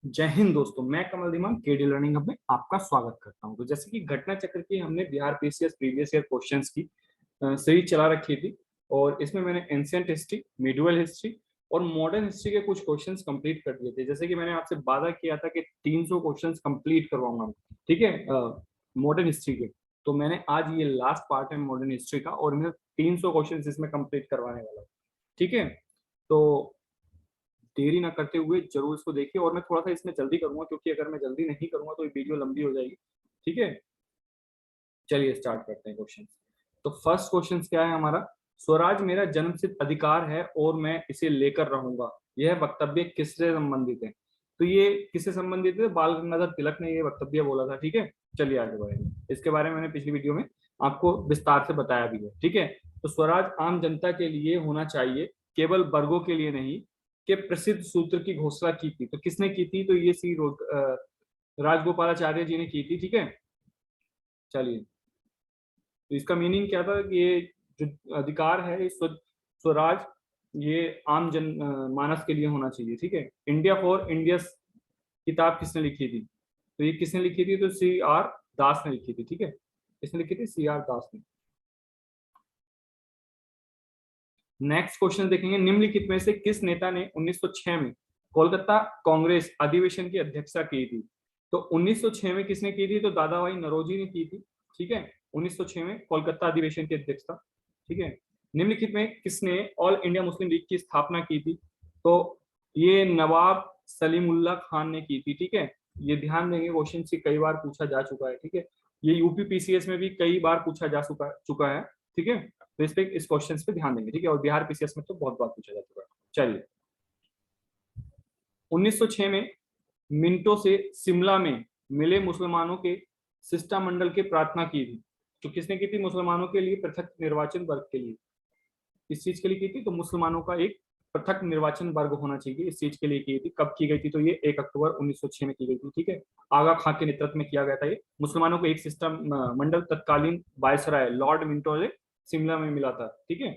जय हिंद दोस्तों, मैं कमल धीमान केडी लर्निंग हब में आपका स्वागत करता हूं। तो जैसे कि घटना चक्र की हमने Bihar PCS previous year questions की सीरीज चला रखी थी और इसमें मैंने एंशिएंट हिस्ट्री, मिडिवल हिस्ट्री और मॉडर्न हिस्ट्री के कुछ क्वेश्चंस कंप्लीट कर दिए थे। जैसे कि मैंने आपसे वादा किया था कि 300 क्वेश्चंस कंप्लीट करवाऊंगा मैं, ठीक है, मॉडर्न हिस्ट्री के। तो मैंने आज ये लास्ट पार्ट है मॉडर्न हिस्ट्री का और मैं 300 क्वेश्चंस इसमें कंप्लीट करवाने वाला हूँ, ठीक है। तो देरी ना करते हुए जरूर इसको देखिए और मैं थोड़ा सा इसमें जल्दी करूंगा क्योंकि अगर मैं जल्दी नहीं करूंगा तो ये वीडियो लंबी हो जाएगी, ठीक है। चलिए स्टार्ट करते हैं क्वेश्चन। तो फर्स्ट क्वेश्चन क्या है हमारा? स्वराज मेरा जन्मसिद्ध अधिकार है और मैं इसे लेकर रहूंगा। यह वक्तव्य किससे संबंधित है? तो ये किससे संबंधित है? बाल गंगाधर तिलक ने ये वक्तव्य बोला था, ठीक है। चलिए आगे बढ़ेंगे। इसके बारे में मैंने पिछली वीडियो में आपको विस्तार से बताया भी है, ठीक है। तो स्वराज आम जनता के लिए होना चाहिए, केवल वर्गों के लिए नहीं, के प्रसिद्ध सूत्र की घोषणा की थी। तो किसने की थी? तो ये राजगोपालाचार्य जी ने की थी, ठीक है। चलिए, तो इसका मीनिंग क्या था कि ये जो अधिकार है ये स्वराज ये आम जन मानस के लिए होना चाहिए, ठीक है। इंडिया फॉर इंडियस किताब किसने लिखी थी? तो ये किसने लिखी थी? तो सी आर दास ने लिखी थी, ठीक है। किसने लिखी थी? सी आर दास ने। नेक्स्ट क्वेश्चन देखेंगे, निम्नलिखित में से किस नेता ने 1906 में कोलकाता कांग्रेस अधिवेशन की अध्यक्षता की थी? तो 1906 में किसने की थी? तो दादा भाई नौरोजी ने की थी, ठीक है। 1906 में कोलकाता अधिवेशन की अध्यक्षता, ठीक है। निम्नलिखित में किसने ऑल इंडिया मुस्लिम लीग की स्थापना की थी? तो ये नवाब सलीमुल्लाह खान ने की थी, ठीक है। ये ध्यान देंगे, क्वेश्चन से कई बार पूछा जा चुका है, ठीक है। ये यूपी पीसीएस में भी कई बार पूछा जा चुका है, ठीक है। तो इस क्वेश्चन पे ध्यान देंगे, ठीक है। और बिहार पीसीएस में तो बहुत बार पूछा जा चुका है। चलिए, 1906 में मिंटो से शिमला में मिले मुसलमानों के शिष्टमंडल की प्रार्थना की थी। तो किसने की थी? मुसलमानों के लिए पृथक निर्वाचन वर्ग के लिए। इस चीज के लिए की थी, तो मुसलमानों का एक पृथक निर्वाचन वर्ग होना चाहिए, इस चीज के लिए की थी। कब की गई थी? तो ये 1 अक्टूबर 1906 में की गई थी, ठीक है। आगा खां के नेतृत्व में किया गया था ये। मुसलमानों को एक सिस्टम मंडल तत्कालीन वायसराय लॉर्ड मिंटो से शिमला में मिला था, ठीक है।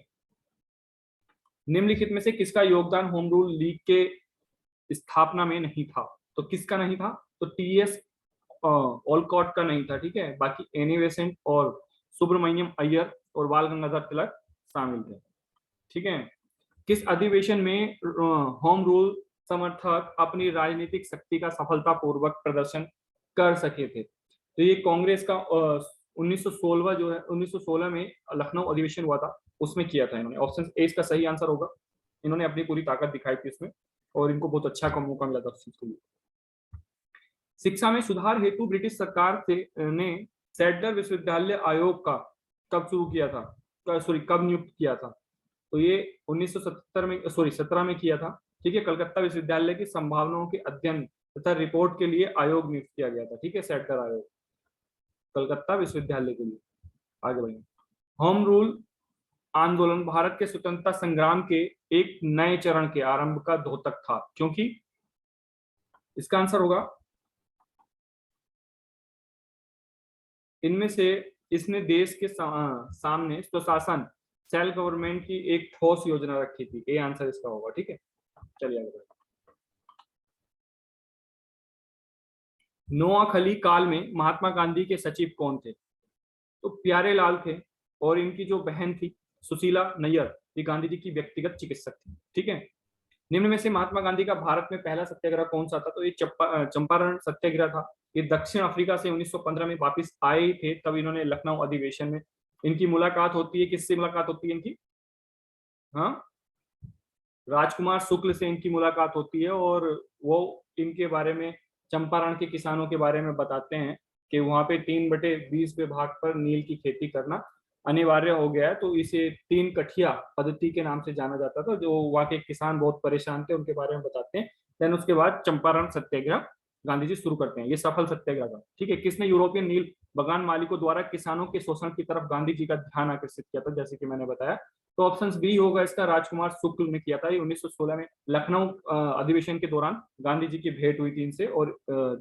निम्नलिखित में से किसका योगदान होम रूल लीग के स्थापना में नहीं था? तो किसका नहीं था? तो टीएस ओलकॉट का नहीं था, ठीक है। बाकी एनी बेसेंट और सुब्रमण्यम अय्यर और बाल गंगाधर तिलक शामिल थे, ठीक है। किस अधिवेशन में होम रूल समर्थक अपनी राजनीतिक शक्ति का सफलतापूर्वक प्रदर्शन कर सके थे? तो ये कांग्रेस का 1916 जो है 1916 में लखनऊ अधिवेशन हुआ था, उसमें किया था इन्होंने। ऑप्शन ए इसका सही आंसर होगा। इन्होंने अपनी पूरी ताकत दिखाई थी इसमें और इनको बहुत अच्छा का मौका मिला था उस चीज के लिए। शिक्षा में सुधार हेतु ब्रिटिश सरकार ने सैडलर विश्वविद्यालय आयोग का कब शुरू किया था? सॉरी, कब नियुक्त किया था? तो ये 1977 में, सॉरी 17 में किया था, ठीक है। कलकत्ता विश्वविद्यालय की संभावनाओं के अध्ययन तथा रिपोर्ट के लिए आयोग नियुक्त किया गया था, ठीक है। सैडलर आयोग कलकत्ता विश्वविद्यालय के लिए। आगे बढ़ेंगे। होम रूल आंदोलन भारत के स्वतंत्रता संग्राम के एक नए चरण के आरंभ का द्योतक था, क्योंकि इसका आंसर होगा इनमें से इसने देश के सामने स्वशासन सेल्फ गवर्नमेंट की एक ठोस योजना रखी थी। ये आंसर इसका होगा, ठीक है। चलिए आगे बढ़ते। नोआखली काल में महात्मा गांधी के सचिव कौन थे? तो प्यारे लाल थे और इनकी जो बहन थी सुशीला नैयर, ये गांधी जी की व्यक्तिगत चिकित्सक थी, ठीक है। निम्न में से महात्मा गांधी का भारत में पहला सत्याग्रह कौन सा था? तो ये चंपारण सत्याग्रह था। ये दक्षिण अफ्रीका से 1915 में वापस आए थे, तब इन्होंने लखनऊ अधिवेशन में इनकी मुलाकात होती है। किससे मुलाकात होती है इनकी? हाँ, राजकुमार शुक्ल से इनकी मुलाकात होती है और वो इनके बारे में, चंपारण के किसानों के बारे में बताते हैं कि वहां पे 3/20 विभाग पर नील की खेती करना अनिवार्य हो गया है। तो इसे 3 कठिया पद्धति के नाम से जाना जाता था। जो वहाँ के किसान बहुत परेशान थे, उनके बारे में बताते हैं। देन उसके बाद चंपारण सत्याग्रह गांधी जी शुरू करते हैं। ये सफल सत्याग्रह था, ठीक है। किसने यूरोपियन नील बगान मालिकों द्वारा किसानों के शोषण की तरफ गांधी जी का ध्यान आकर्षित किया था? जैसे कि मैंने बताया, तो ऑप्शन बी होगा इसका, राजकुमार शुक्ल ने किया था। ये 1916 में लखनऊ अधिवेशन के दौरान गांधी जी की भेंट हुई थी इनसे और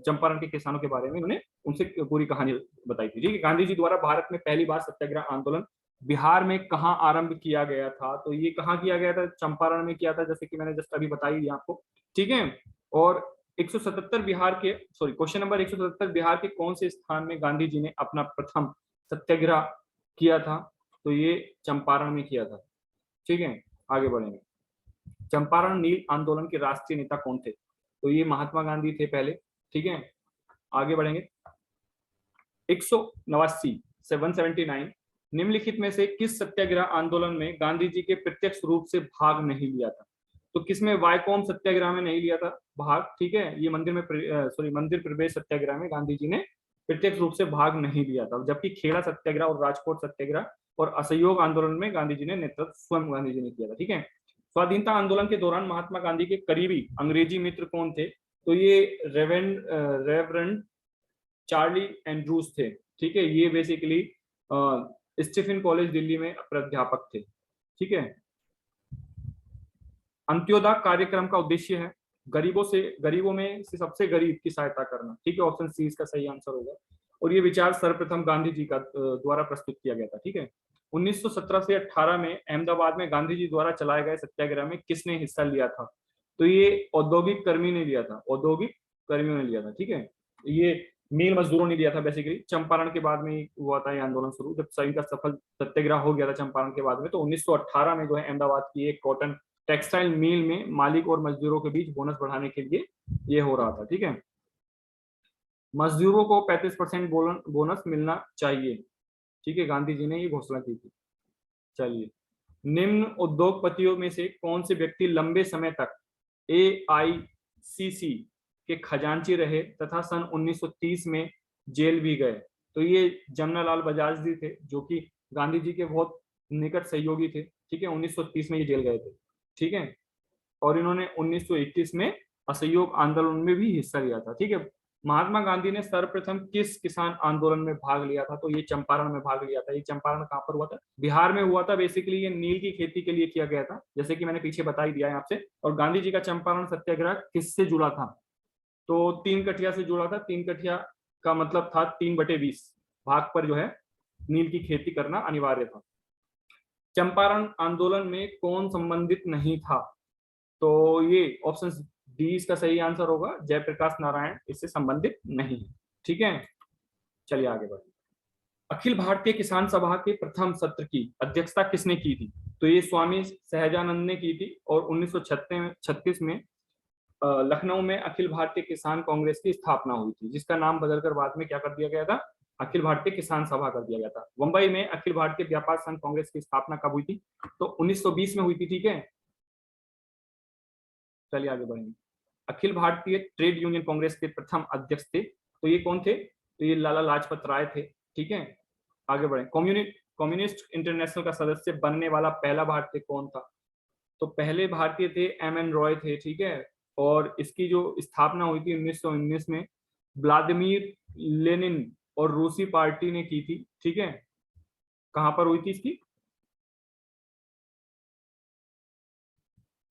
चंपारण के किसानों के बारे में उन्होंने उनसे पूरी कहानी बताई थी, ठीक है। गांधी जी द्वारा भारत में पहली बार सत्याग्रह आंदोलन बिहार में कहाँ आरंभ किया गया था? तो ये कहाँ किया गया था? चंपारण में किया था, जैसे कि मैंने जस्ट अभी बताई आपको, ठीक है। और 177 बिहार के, सॉरी, क्वेश्चन नंबर 177, बिहार के कौन से स्थान में गांधी जी ने अपना प्रथम सत्याग्रह किया था? तो ये चंपारण में किया था। ठीक है, आगे बढ़ेंगे। चंपारण नील आंदोलन के राष्ट्रीय नेता कौन थे? तो ये महात्मा गांधी थे पहले। ठीक है, आगे बढ़ेंगे। 189 से 179, निम्नलिखित में से किस सत्याग्रह आंदोलन में गांधी जी के प्रत्यक्ष रूप से भाग नहीं लिया था? तो किसमें? वायकोम सत्याग्रह में नहीं लिया था भाग। ठीक है, ये मंदिर प्रवेश सत्याग्रह में गांधी जी ने प्रत्यक्ष रूप से भाग नहीं लिया था, जबकि खेड़ा सत्याग्रह और राजकोट सत्याग्रह और असहयोग आंदोलन में गांधी जी ने नेतृत्व स्वयं गांधी जी ने किया था। ठीक है, स्वाधीनता आंदोलन के दौरान महात्मा गांधी के करीबी अंग्रेजी मित्र कौन थे? तो ये रेवरेंड चार्ली एंड्रूज थे। ठीक है, ये बेसिकली स्टीफन कॉलेज दिल्ली में प्राध्यापक थे। ठीक है, अंत्योदय कार्यक्रम का उद्देश्य है गरीबों में से सबसे गरीब की सहायता करना। ठीक है, ऑप्शन सी इसका सही आंसर होगा। और ये विचार सर्वप्रथम गांधी जी का द्वारा प्रस्तुत किया गया था। ठीक है, 1917 से 18 में अहमदाबाद में गांधी जी द्वारा चलाए गए सत्याग्रह में किसने हिस्सा लिया था? तो ये औद्योगिक कर्मी ने लिया था, औद्योगिक कर्मियों ने लिया था। ठीक है, ये मिल मजदूरों ने लिया था। बेसिकली चंपारण के बाद में ही हुआ था ये आंदोलन शुरू, जब सभी का सफल सत्याग्रह हो गया था चंपारण के बाद में। तो 1918 में जो है अहमदाबाद की एक कॉटन टेक्सटाइल मिल में मालिक और मजदूरों के बीच बोनस बढ़ाने के लिए ये हो रहा था। ठीक है, मजदूरों को 35% बोनस मिलना चाहिए। ठीक है, गांधी जी ने ये घोषणा की थी। चलिए, निम्न उद्योगपतियों में से कौन से व्यक्ति लंबे समय तक AICC के खजांची रहे तथा सन 1930 में जेल भी गए? तो ये जमनालाल बजाज जी थे, जो कि गांधी जी के बहुत निकट सहयोगी थे। ठीक है, 1930 में ये जेल गए थे। ठीक है, और इन्होंने 1921 में असहयोग आंदोलन में भी हिस्सा लिया था। ठीक है, महात्मा गांधी ने सर्वप्रथम किस किसान आंदोलन में भाग लिया था? तो ये चंपारण में भाग लिया था। ये चंपारण कहाँ पर हुआ था? बिहार में हुआ था। बेसिकली ये नील की खेती के लिए किया गया था, जैसे कि मैंने पीछे बता ही दिया है आपसे। और गांधी जी का चंपारण सत्याग्रह किससे जुड़ा था? तो 3 कठिया से जुड़ा था। 3 कठिया का मतलब था 3/20 भाग पर जो है नील की खेती करना अनिवार्य था। चंपारण आंदोलन में कौन संबंधित नहीं था? तो ये ऑप्शन डी इसका सही आंसर होगा, जयप्रकाश नारायण इससे संबंधित नहीं है। ठीक है, चलिए आगे बढ़े। अखिल भारतीय किसान सभा के प्रथम सत्र की अध्यक्षता किसने की थी? तो ये स्वामी सहजानंद ने की थी। और 1936 में लखनऊ में अखिल भारतीय किसान कांग्रेस की स्थापना हुई थी, जिसका नाम बदलकर बाद में क्या कर दिया गया था? अखिल भारतीय किसान सभा कर दिया गया था। मुंबई में अखिल भारतीय व्यापार संघ कांग्रेस की स्थापना कब हुई थी? तो 1920 में हुई थी। ठीक है, चलिए आगे बढ़ेंगे। अखिल भारतीय ट्रेड यूनियन कांग्रेस के प्रथम अध्यक्ष थे, तो ये कौन थे? तो ये लाला लाजपत राय थे। ठीक है, आगे बढ़े। कम्युनिस्ट इंटरनेशनल का सदस्य बनने वाला पहला भारतीय कौन था? तो पहले भारतीय थे M.N. रॉय थे। ठीक है, और इसकी जो स्थापना हुई थी 1919 में व्लादिमीर लेनिन और रूसी पार्टी ने की थी। ठीक है, कहां पर हुई थी इसकी?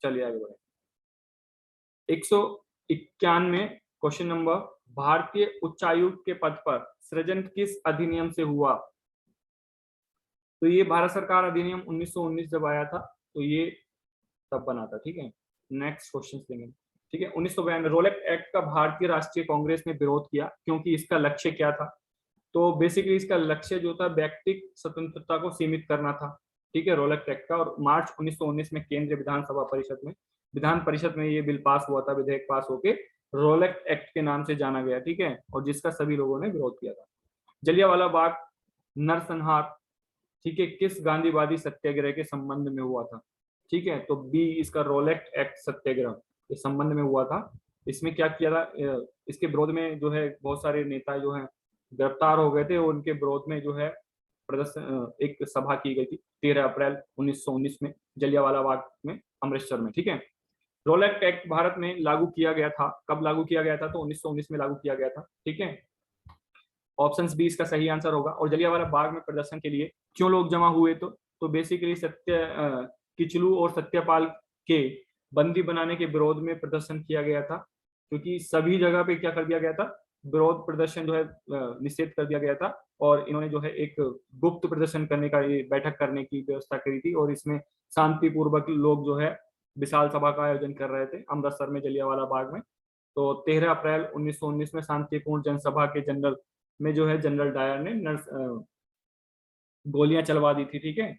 चलिए आगे बढ़े। 191 क्वेश्चन नंबर, भारतीय उच्चायुक्त के पद पर सृजन किस अधिनियम से हुआ? तो ये भारत सरकार अधिनियम 1919 जब आया था, तो ये तब बना था। ठीक है, नेक्स्ट क्वेश्चन देंगे। ठीक है, 1992 रोलेट एक्ट का भारतीय राष्ट्रीय कांग्रेस ने विरोध किया, क्योंकि इसका लक्ष्य क्या था? तो बेसिकली इसका लक्ष्य जो था व्यक्तिगत स्वतंत्रता को सीमित करना था। ठीक है, रोलेट एक्ट का। और मार्च 1919 में केंद्रीय विधान परिषद में ये बिल पास हुआ था, विधेयक पास होके रोलेट एक्ट के नाम से जाना गया। ठीक है, और जिसका सभी लोगों ने विरोध किया था। जलियांवाला बाग नरसंहार, ठीक है, किस गांधीवादी सत्याग्रह के संबंध में हुआ था? ठीक है, तो बी इसका रोलेट एक्ट सत्याग्रह के संबंध में हुआ था। इसमें क्या किया था? इसके विरोध में जो है बहुत सारे नेता जो है गिरफ्तार हो गए थे, और उनके विरोध में जो है प्रदर्शन, एक सभा की गई थी 13 अप्रैल 1919 में जलियांवाला बाग में, अमृतसर में। ठीक है, रोलेट एक्ट भारत में लागू किया गया था। कब लागू किया गया था? तो 1919 में लागू किया गया था। ठीक है, ऑप्शन बी इसका सही आंसर होगा। और जलियांवाला बाग में प्रदर्शन के लिए क्यों लोग जमा हुए? तो बेसिकली किचलू और सत्यपाल के बंदी बनाने के विरोध में प्रदर्शन किया गया था, क्योंकि सभी जगह पे क्या कर दिया गया था? विरोध प्रदर्शन जो है निषेध कर दिया गया था। और इन्होंने जो है एक गुप्त प्रदर्शन करने का, ये बैठक करने की व्यवस्था करी थी, और इसमें शांतिपूर्वक लोग जो है विशाल सभा का आयोजन कर रहे थे अमृतसर में जलियांवाला बाग में। तो 13 अप्रैल 1919 में शांतिपूर्ण जनसभा के जनरल में जो है जनरल डायर ने गोलियां चलवा दी थी, ठीक है।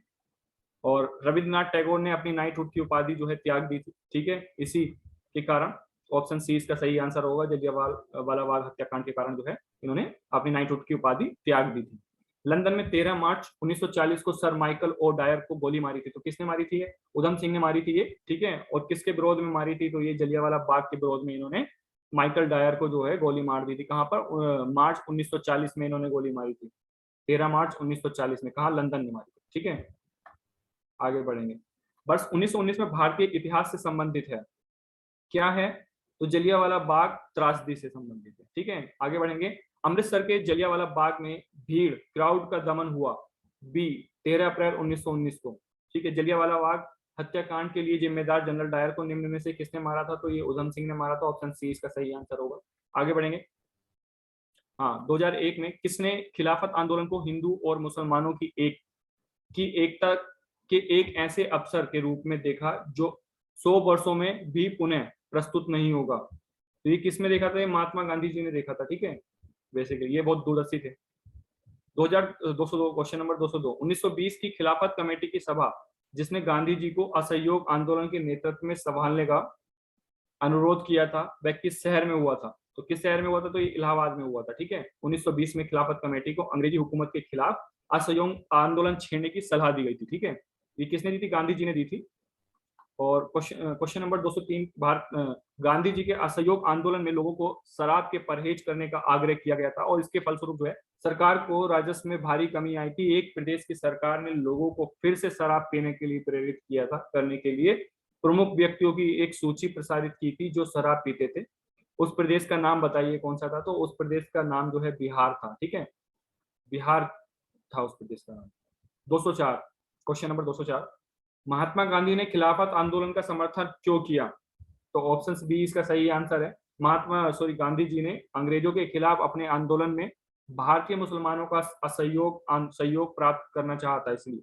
और रविन्द्रनाथ टैगोर ने अपनी नाइटहुड की उपाधि जो है त्याग दी थी, ठीक है, इसी के कारण। ऑप्शन सी इसका सही आंसर होगा, जलियांवाला बाग हत्याकांड के कारण जो है इन्होंने अपनी नाइटहुड की उपाधि त्याग दी थी। लंदन में 13 मार्च 1940 को सर माइकल ओ डायर को गोली मारी थी, तो किसने मारी थी? ये उधम सिंह ने मारी थी ये, ठीक है। और किसके विरोध में मारी थी? तो ये जलियांवाला बाग के विरोध में इन्होंने माइकल डायर को जो है गोली मार दी थी। कहां पर? मार्च 1940 में इन्होंने गोली मारी थी, 13 मार्च 1940 में। कहा? लंदन में मारी थी, ठीक है। आगे बढ़ेंगे। वर्ष 1919 में भारतीय इतिहास से संबंधित है, क्या है? तो जलियांवाला बाग त्रासदी से संबंधित है, ठीक है। आगे बढ़ेंगे। अमृतसर के जलियांवाला बाग में भीड़ क्राउड का दमन हुआ, बी 13 अप्रैल 1919 को, ठीक है। जलियांवाला बाग हत्याकांड के लिए जिम्मेदार जनरल डायर को निम्न में से किसने मारा था? तो ये उधम सिंह ने मारा था। ऑप्शन सी इसका सही आंसर होगा। आगे बढ़ेंगे। हाँ, 2001 में किसने खिलाफत आंदोलन को हिंदू और मुसलमानों की एकता के एक ऐसे अवसर के रूप में देखा जो 100 वर्षों में भी पुनः प्रस्तुत नहीं होगा? तो ये किसमें देखा था? ये महात्मा गांधी जी ने देखा था, ठीक है। बेसिकली ये बहुत दूरदर्शी थे। 2202 क्वेश्चन नंबर 202, 1920 की खिलाफत कमेटी की सभा जिसने गांधी जी को असहयोग आंदोलन के नेतृत्व में संभालने का अनुरोध किया था, वह किस शहर में हुआ था? तो किस शहर में हुआ था? तो ये इलाहाबाद में हुआ था, ठीक है। 1920 में खिलाफत कमेटी को अंग्रेजी हुकूमत के खिलाफ असहयोग आंदोलन छेड़ने की सलाह दी गई थी, ठीक है। ये किसने दी थी? गांधी जी ने दी थी। और क्वेश्चन नंबर 203, गांधी जी के असहयोग आंदोलन में लोगों को शराब के परहेज करने का आग्रह किया गया था और इसके फलस्वरूप जो है सरकार को राजस्व में भारी कमी आई थी। एक प्रदेश की सरकार ने लोगों को फिर से शराब पीने के लिए प्रेरित किया था, करने के लिए प्रमुख व्यक्तियों की एक सूची प्रसारित की थी जो शराब पीते थे। उस प्रदेश का नाम बताइए कौन सा था? तो उस प्रदेश का नाम जो है बिहार था, ठीक है। बिहार था उस प्रदेश का नाम। 204, क्वेश्चन नंबर 204, महात्मा गांधी ने खिलाफत आंदोलन का समर्थन क्यों किया? तो ऑप्शन बी इसका सही आंसर है। गांधी जी ने अंग्रेजों के खिलाफ अपने आंदोलन में भारतीय मुसलमानों का सहयोग प्राप्त करना चाहा था, इसलिए।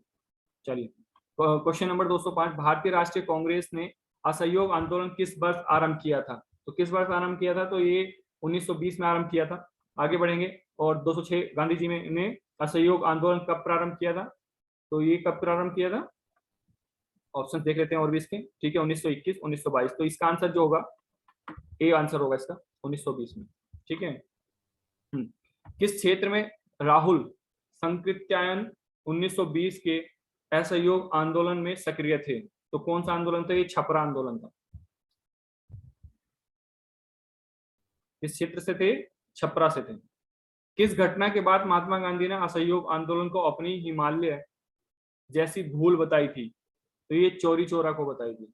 चलिए, क्वेश्चन नंबर 205, भारतीय राष्ट्रीय कांग्रेस ने असहयोग आंदोलन किस वर्ष आरंभ किया था? तो किस वर्ष आरंभ किया था? तो ये 1920 में आरंभ किया था। आगे बढ़ेंगे। और 206, गांधी जी ने असहयोग आंदोलन कब प्रारंभ किया था? तो ये कब प्रारंभ किया था? ऑप्शन देख लेते हैं और भी इसके, ठीक है। 1921, 1922, तो इसका आंसर जो होगा ए आंसर होगा इसका, 1920 में, ठीक है। किस क्षेत्र में राहुल संकृत्यायन 1920 के असहयोग आंदोलन में सक्रिय थे? तो कौन सा आंदोलन था? ये छपरा आंदोलन था। किस क्षेत्र से थे? छपरा से थे। किस घटना के बाद महात्मा गांधी ने असहयोग आंदोलन को अपनी हिमालय जैसी भूल बताई थी? तो ये चौरी चौरा को बताई थी,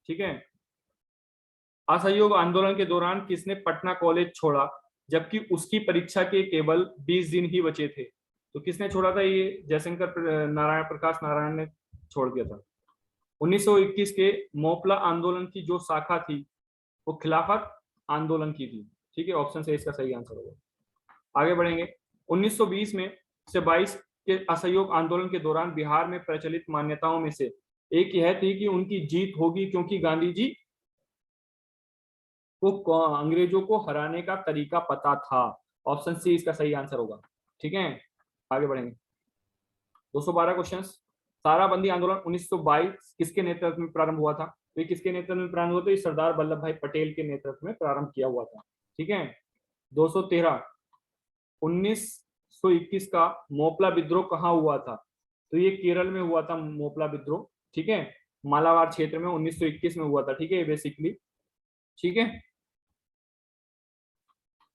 ठीक है। असहयोग आंदोलन के दौरान किसने पटना कॉलेज छोड़ा जबकि उसकी परीक्षा के केवल 20 दिन ही बचे थे? तो किसने छोड़ा था? ये जयशंकर प्रकाश नारायण ने छोड़ दिया था। 1921 के मोपला आंदोलन की जो शाखा थी वो खिलाफत आंदोलन की थी, ठीक है। ऑप्शन से इसका सही आंसर होगा। आगे बढ़ेंगे। 1920 में से 22 के असहयोग आंदोलन के दौरान बिहार में प्रचलित मान्यताओं में से एक यह थी कि उनकी जीत होगी क्योंकि गांधी जी को अंग्रेजों को हराने का तरीका पता था। ऑप्शन सी इसका सही आंसर होगा, ठीक है। आगे बढ़ेंगे। 212 क्वेश्चन, ताराबंदी आंदोलन 1922 किसके नेतृत्व में प्रारंभ हुआ था? तो ये किसके नेतृत्व में प्रारंभ हुआ था? ये सरदार वल्लभ भाई पटेल के नेतृत्व में प्रारंभ किया हुआ था, ठीक है। 213, 1921 का मोपला विद्रोह कहाँ हुआ था? तो ये केरल में हुआ था मोपला विद्रोह, ठीक है। मालाबार क्षेत्र में 1921 में हुआ था, ठीक है, बेसिकली, ठीक है।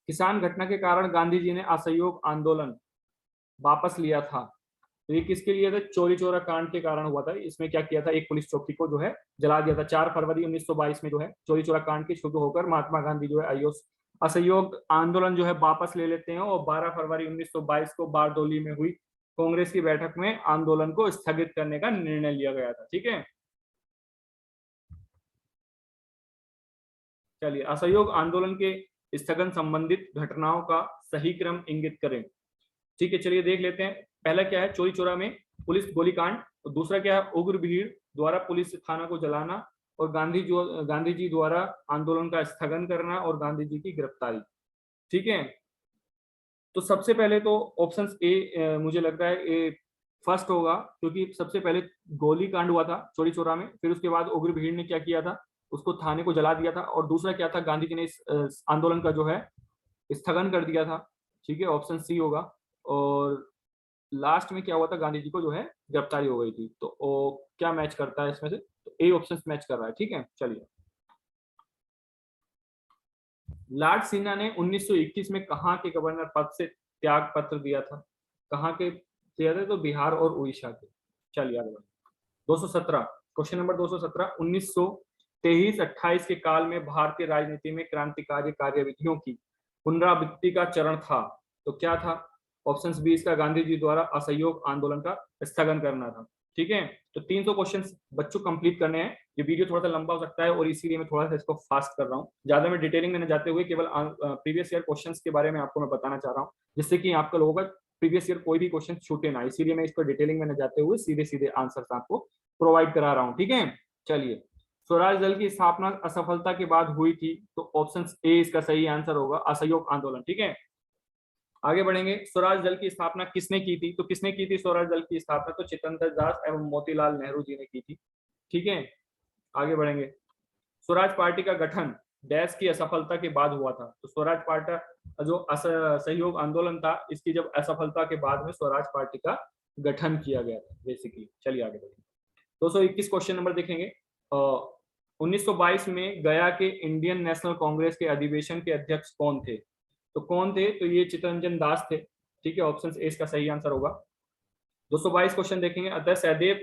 किसान घटना के कारण गांधी जी ने असहयोग आंदोलन वापस लिया था, तो ये किसके लिए था? चोरी चोरा कांड के कारण हुआ था। इसमें क्या किया था? एक पुलिस चौकी को जो है जला दिया था। 4 फरवरी 1922 में जो है चोरी चोरा कांड के शुरू होकर महात्मा गांधी जो है असहयोग आंदोलन जो है वापस ले लेते हैं और 12 फरवरी 1922 को बारडोली में हुई कांग्रेस की बैठक में आंदोलन को स्थगित करने का निर्णय लिया गया था, ठीक है। चलिए, असहयोग आंदोलन के स्थगन संबंधित घटनाओं का सही क्रम इंगित करें, ठीक है। चलिए देख लेते हैं। पहला क्या है? चोरी चोरा में पुलिस गोलीकांड। तो दूसरा क्या है? उग्र भीड़ द्वारा पुलिस थाना को जलाना। और गांधी जी द्वारा आंदोलन का स्थगन करना और गांधी जी की गिरफ्तारी। ठीक है, तो सबसे पहले तो ऑप्शन ए मुझे लग रहा है ए फर्स्ट होगा, क्योंकि सबसे पहले गोली कांड हुआ था चौरी चौरा में, फिर उसके बाद उग्र भीड़ ने क्या किया था, उसको थाने को जला दिया था, और दूसरा क्या था, गांधी जी ने इस आंदोलन का जो है स्थगन कर दिया था। ठीक है, ऑप्शन सी होगा। और लास्ट में क्या हुआ था, गांधी जी को जो है गिरफ्तारी हो गई थी। तो क्या मैच करता है इसमें से, तो ए ऑप्शन मैच कर रहा है। ठीक है, चलिए। लॉर्ड सिन्हा ने 1921 में कहाँ के गवर्नर पद से त्याग पत्र दिया था, कहाँ के दिया था, तो बिहार और उड़ीसा के। चलिए आगे बढ़ते। 217 क्वेश्चन नंबर 217, 1923-28 के काल में भारतीय राजनीति में क्रांतिकारी कार्यविधियों की पुनरावृत्ति का चरण था, तो क्या था, ऑप्शंस बी इसका गांधी जी द्वारा असहयोग आंदोलन का स्थगन करना था। ठीक है, तो 300 क्वेश्चन बच्चों कंप्लीट करने हैं। ये वीडियो थोड़ा सा लंबा हो सकता है और इसीलिए मैं थोड़ा सा इसको फास्ट कर रहा हूँ, ज्यादा मैं डिटेलिंग में जाते हुए केवल प्रीवियस ईयर क्वेश्चंस के बारे में आपको मैं बताना चाह रहा हूँ, जिससे कि आपका लोगों का प्रीवियस ईयर कोई भी क्वेश्चन छूटे ना, इसीलिए मैं इसको डिटेलिंग में जाते हुए सीधे सीधे आंसर आपको प्रोवाइड करा रहा हूँ। ठीक है, चलिए। स्वराज दल की स्थापना असफलता के बाद हुई थी, तो ऑप्शन ए इसका सही आंसर होगा, असहयोग आंदोलन। ठीक है, आगे बढ़ेंगे। स्वराज दल की स्थापना किसने की थी, तो किसने की थी स्वराज दल की स्थापना, तो चितरंजन दास एवं मोतीलाल नेहरू जी ने की थी। ठीक है, आगे बढ़ेंगे। स्वराज पार्टी का गठन डैश की असफलता के बाद हुआ था, तो स्वराज पार्टी जो सहयोग आंदोलन था, इसकी जब असफलता के बाद में स्वराज पार्टी का गठन किया गया था बेसिकली। चलिए आगे बढ़ेंगे। 221 क्वेश्चन नंबर देखेंगे। 1922 में गया के इंडियन नेशनल कांग्रेस के अधिवेशन के अध्यक्ष कौन थे, तो कौन थे, तो ये चितरंजन दास थे। ठीक है, ऑप्शन ए इसका सही आंसर होगा। 222 क्वेश्चन देखेंगे। अतः सदैव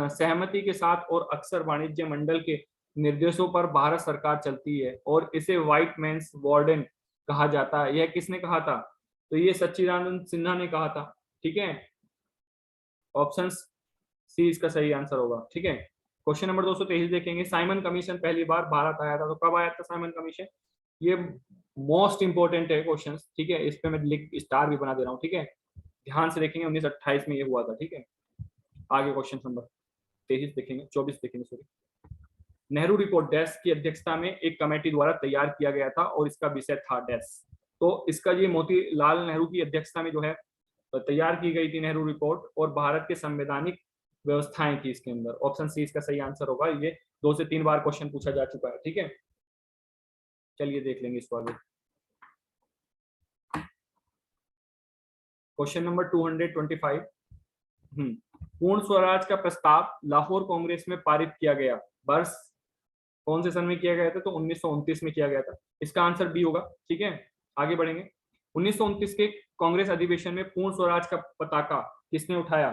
सहमति के साथ और अक्सर वाणिज्य मंडल के निर्देशों पर भारत सरकार चलती है और इसे व्हाइट मैन्स वार्डन कहा जाता है, यह किसने कहा था, तो ये सच्चिदानंद सिन्हा ने कहा था। ठीक है, ऑप्शन सी इसका सही आंसर होगा। ठीक है, क्वेश्चन नंबर 223 देखेंगे। साइमन कमीशन पहली बार भारत आया था, तो कब आया था साइमन कमीशन, ये मोस्ट इंपोर्टेंट है क्वेश्चन। ठीक है, इस पे मैं लिख स्टार भी बना दे रहा हूँ। ठीक है, ध्यान से देखेंगे, 1928 में ये हुआ था। ठीक है, आगे क्वेश्चन नंबर 23 देखेंगे, 24 देखेंगे सॉरी। नेहरू रिपोर्ट डैश की अध्यक्षता में एक कमेटी द्वारा तैयार किया गया था और इसका विषय था डैश, तो इसका ये मोतीलाल नेहरू की अध्यक्षता में जो है तैयार की गई थी नेहरू रिपोर्ट, और भारत के संवैधानिक व्यवस्थाएं थी इसके अंदर। ऑप्शन सी इसका सही आंसर होगा, ये 2 से 3 बार क्वेश्चन पूछा जा चुका है। ठीक है, चलिए देख लेंगे इसको आगे। क्वेश्चन नंबर 225, पूर्ण स्वराज का प्रस्ताव लाहौर कांग्रेस में पारित किया गया, वर्ष कौन से सन में किया गया था, तो 1929 में किया गया था, इसका आंसर बी होगा। ठीक है, आगे बढ़ेंगे। 1929 के कांग्रेस अधिवेशन में पूर्ण स्वराज का पताका किसने उठाया,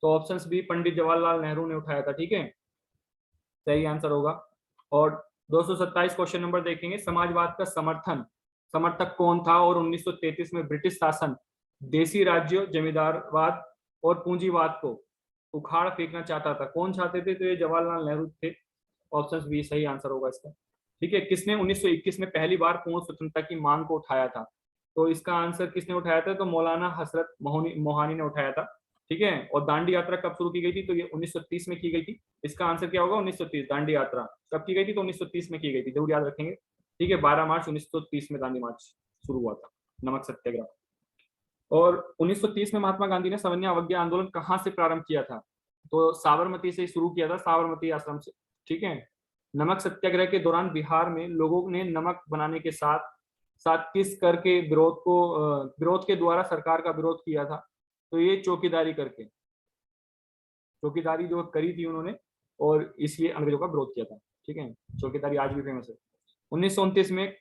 तो ऑप्शंस बी पंडित जवाहरलाल नेहरू ने उठाया था। ठीक है, सही आंसर होगा। और 227 क्वेश्चन नंबर देखेंगे। समाजवाद का समर्थक कौन था और 1933 में ब्रिटिश शासन देसी राज्यों, जमींदारवाद और पूंजीवाद को उखाड़ फेंकना चाहता था, कौन चाहते थे, तो ये जवाहरलाल नेहरू थे। ऑप्शन बी सही आंसर होगा इसका। ठीक है, किसने 1921 में पहली बार पूर्ण स्वतंत्रता की मांग को उठाया था, तो इसका आंसर किसने उठाया था, तो मौलाना हसरत मोहानी ने उठाया था। ठीक है, और दांडी यात्रा कब शुरू की गई थी, तो ये 1930 में की गई थी। इसका आंसर क्या होगा, 1930। दांडी यात्रा कब की गई थी, तो 1930 में की गई थी, जरूर याद रखेंगे। ठीक है, 12 मार्च 1930 में दांडी मार्च शुरू हुआ था, नमक सत्याग्रह। और 1930 में महात्मा गांधी ने सवर्ण अवज्ञा आंदोलन कहाँ से प्रारंभ किया था, तो साबरमती से शुरू किया था, साबरमती आश्रम से। ठीक है, नमक सत्याग्रह के दौरान बिहार में लोगों ने नमक बनाने के साथ साथ किस कर के विरोध के द्वारा सरकार का विरोध किया था, तो ये चौकीदारी करके, चौकीदारी जो करी थी उन्होंने, और इसलिए अंग्रेजों का विरोध किया था। ठीक है, चौकीदारी आज भी फेमस है। 1929 में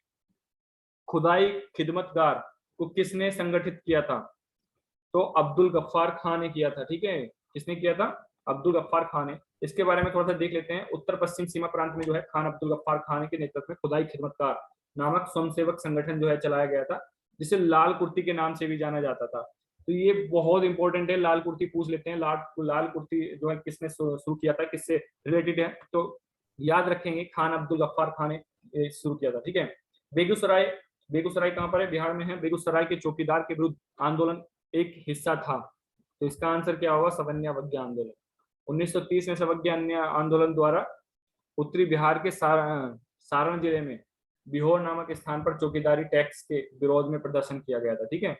खुदाई खिदमतगार को किसने संगठित किया था, तो अब्दुल गफ्फार खान ने किया था। ठीक है, किसने किया था, अब्दुल गफ्फार खान ने। इसके बारे में थोड़ा सा देख लेते हैं। उत्तर पश्चिम सीमा प्रांत में जो है खान अब्दुल गफ्फार खान के नेतृत्व में खुदाई खिदमतगार नामक स्वयंसेवक संगठन जो है चलाया गया था, जिसे लाल कुर्ती के नाम से भी जाना जाता था। तो ये बहुत इंपॉर्टेंट है, लाल कुर्ती पूछ लेते हैं। लाल कुर्ती जो है किसने शुरू किया था, किससे रिलेटेड है, तो याद रखेंगे खान अब्दुल गफ्फार खान ने शुरू किया था। ठीक है, बेगूसराय कहाँ पर है, बिहार में है। बेगूसराय के चौकीदार के विरुद्ध आंदोलन एक हिस्सा था, तो इसका आंसर क्या होगा, सवर्ण अवज्ञा आंदोलन। 1930 में सवर्ण आंदोलन द्वारा उत्तरी बिहार के सारण जिले में बिहोर नामक स्थान पर चौकीदारी टैक्स के विरोध में प्रदर्शन किया गया था। ठीक है।